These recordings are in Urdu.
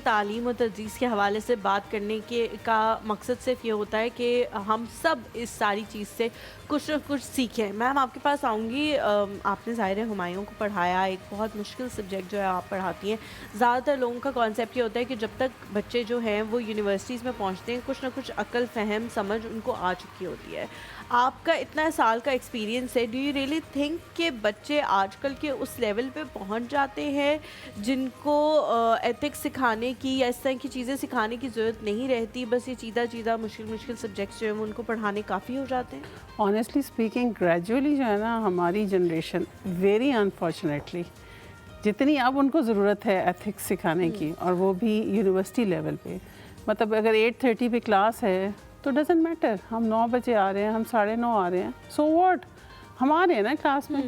تعلیم و تدریس کے حوالے سے بات کرنے کا مقصد صرف یہ ہوتا ہے کہ ہم سب اس ساری چیز سے کچھ نہ کچھ سیکھیں. میم آپ کے پاس آؤں گی. آپ نے ظاہر ہمایوں کو پڑھایا, ایک بہت مشکل سبجیکٹ جو ہے آپ پڑھاتی ہیں. زیادہ تر لوگوں کا کانسیپٹ یہ ہوتا ہے کہ جب تک بچے جو ہیں وہ یونیورسٹیز میں پہنچتے ہیں کچھ نہ کچھ عقل فہم سمجھ ان کو آ چکی ہوتی ہے. آپ کا اتنا سال کا ایکسپیرینس ہے, ڈو یو ریئلی تھنک کہ بچے آج کل کے اس لیول پہ پہنچ جاتے ہیں جن کو ایتھکس سکھانے کی یا اس طرح کی چیزیں سکھانے کی ضرورت نہیں رہتی, بس یہ چیدہ مشکل سبجیکٹس جو ہیں وہ ان کو پڑھانے کافی ہو جاتے ہیں؟ آنیسٹلی اسپیکنگ گریجولی جو ہے نا ہماری جنریشن ویری انفارچونیٹلی جتنی اب ان کو ضرورت ہے ایتھکس سکھانے کی, اور وہ بھی یونیورسٹی لیول پہ, مطلب اگر 8:30 پہ کلاس ہے تو ڈزنٹ میٹر ہم 9 بجے آ رہے ہیں, ہم 9:30 آ رہے ہیں, سو واٹ, ہم آ رہے ہیں نا کلاس میں.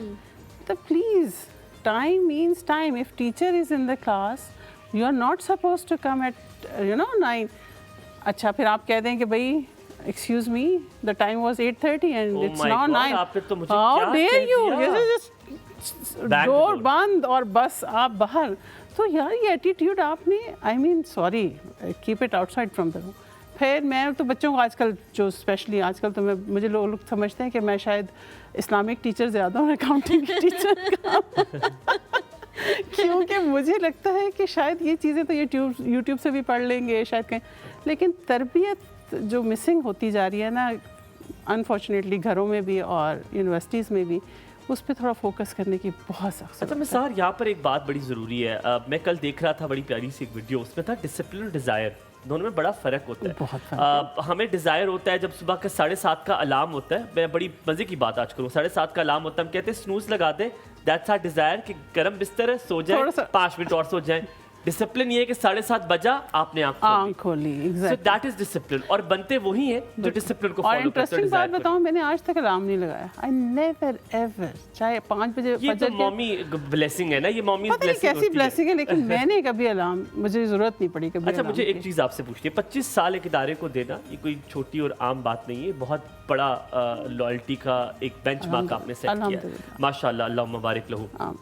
تو please time means time. If teacher is in the class you are not suppose to come at 9. اچھا پھر آپ کہہ دیں کہ بھائی excuse me the time was 8:30 and it's now 9. How dare you, door بند اور بس آپ باہر. تو یار یہ ایٹیٹیوڈ آپ نے, I mean sorry, keep it outside from the room. پھر میں تو بچوں کو آج کل جو اسپیشلی آج کل تو مجھے لوگ سمجھتے ہیں کہ میں شاید اسلامک ٹیچر زیادہ ہوں اکاؤنٹنگ کی ٹیچر کا, کیونکہ مجھے لگتا ہے کہ شاید یہ چیزیں تو یہ یوٹیوب سے بھی پڑھ لیں گے شاید کہیں, لیکن تربیت جو مسنگ ہوتی جا رہی ہے نا انفارچونیٹلی گھروں میں بھی اور یونیورسٹیز میں بھی, اس پہ تھوڑا فوکس کرنے کی بہت سخت. اچھا میں سر یہاں پر ایک بات بڑی ضروری ہے, میں کل دیکھ رہا تھا بڑی پیاری سی ایک ویڈیو, اس میں تھا ڈسپلن اور ڈیزائر, دونوں میں بڑا فرق ہوتا ہے. بہت فرق. ہمیں ڈیزائر ہوتا ہے جب صبح کا 7:30 کا الارم ہوتا ہے, میں بڑی مزے کی بات آج کروں, 7:30 کا الارم ہوتا ہے, ہم کہتے ہیں سنوز لگا دیں, دیٹس آر ڈیزائر کہ گرم بستر ہے, سو جائیں 5 منٹ اور سو جائیں. ڈسپلن یہ ہے کہ 7:30 بجا آپ نے آنکھ کھولی. سو دیٹ از ڈسپلن, اور بنتے وہی ہیں جو ڈسپلن کو اور فالو کرتے ہیں. انٹرسٹنگ بات بتاؤں, میں نے آج تک الارم نہیں لگایا. آئی نیور ایور, چاہے 5 بجے یہ تو مومی بلیسنگ ہے نا, یہ مومی کیسی بلیسنگ ہے, لیکن میں نے کبھی الارم, مجھے ضرورت نہیں پڑی کبھی. اچھا مجھے ایک چیز آپ سے پوچھنی ہے, 25 سال ایک ادارے کو دینا یہ کوئی چھوٹی اور عام بات نہیں ہے, بہت بڑا لائلٹی کا ایک بینچ مارک آپ نے سیٹ کیا ہے ماشاء اللہ, اللہ مبارک لہو.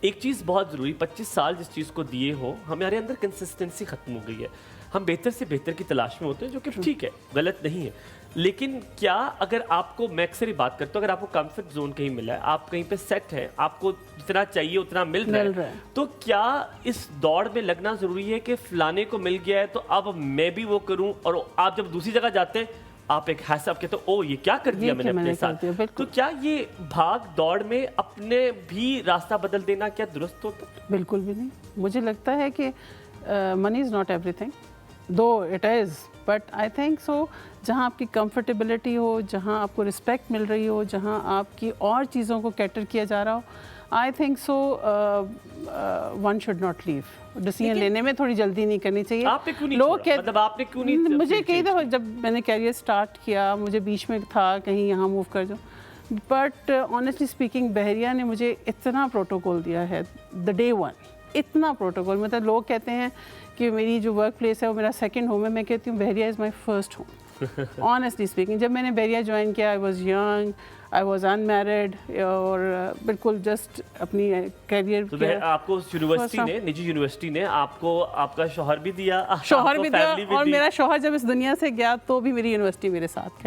ایک چیز بہت ضروری, 25 سال جس چیز کو دیے ہو, ہمارے اندر کنسسٹنسی ختم ہو گئی ہے. ہم بہتر سے بہتر کی تلاش میں ہوتے ہیں, جو کہ ٹھیک ہے, غلط نہیں ہے, لیکن کیا اگر آپ کو, میں اکثر ہی بات کرتا ہوں, اگر آپ کو کمفرٹ زون کہیں ملا ہے, آپ کہیں پہ سیٹ ہیں, آپ کو جتنا چاہیے اتنا مل رہا ہے, تو کیا اس دوڑ میں لگنا ضروری ہے کہ فلانے کو مل گیا ہے تو اب میں بھی وہ کروں, اور آپ جب دوسری جگہ جاتے ہیں آپ ایک حساب کہتے ہو, او یہ کیا کر دیا میں نے اپنے ساتھ. تو کیا یہ بھاگ دوڑ میں اپنے بھی راستہ بدل دینا کیا درست ہوتا ہے؟ بالکل بھی نہیں. مجھے لگتا ہے کہ money is not everything, though it is, but I think so جہاں آپ کی کمفرٹیبلٹی ہو, جہاں آپ کو رسپیکٹ مل رہی ہو, جہاں آپ کی اور چیزوں کو کیٹر کیا جا رہا ہو, I think so one should not leave. Decision لینے میں تھوڑی جلدی نہیں کرنی چاہیے. لوگ مطلب آپ نے کیوں نہیں, مجھے کئی دفعہ جب میں نے کیریئر اسٹارٹ کیا, مجھے بیچ میں تھا کہیں یہاں موو کر جاؤں, بٹ آنیسٹلی اسپیکنگ بحریہ نے مجھے اتنا پروٹوکول دیا ہے دا ڈے ون, اتنا پروٹوکول. مطلب لوگ کہتے ہیں کہ میری جو ورک پلیس ہے وہ میرا سیکنڈ ہوم ہے, میں کہتی ہوں Bahria is my first home. Honestly speaking جب میں نے بحریہ جوائن کیا, I was young, I was unmarried, اور بالکل جسٹ اپنی کیریئر. آپ کو یونیورسٹی نے, نجی یونیورسٹی نے آپ کو آپ کا شوہر بھی دیا, اور میرا شوہر جب اس دنیا سے گیا تو بھی میری یونیورسٹی میرے ساتھ.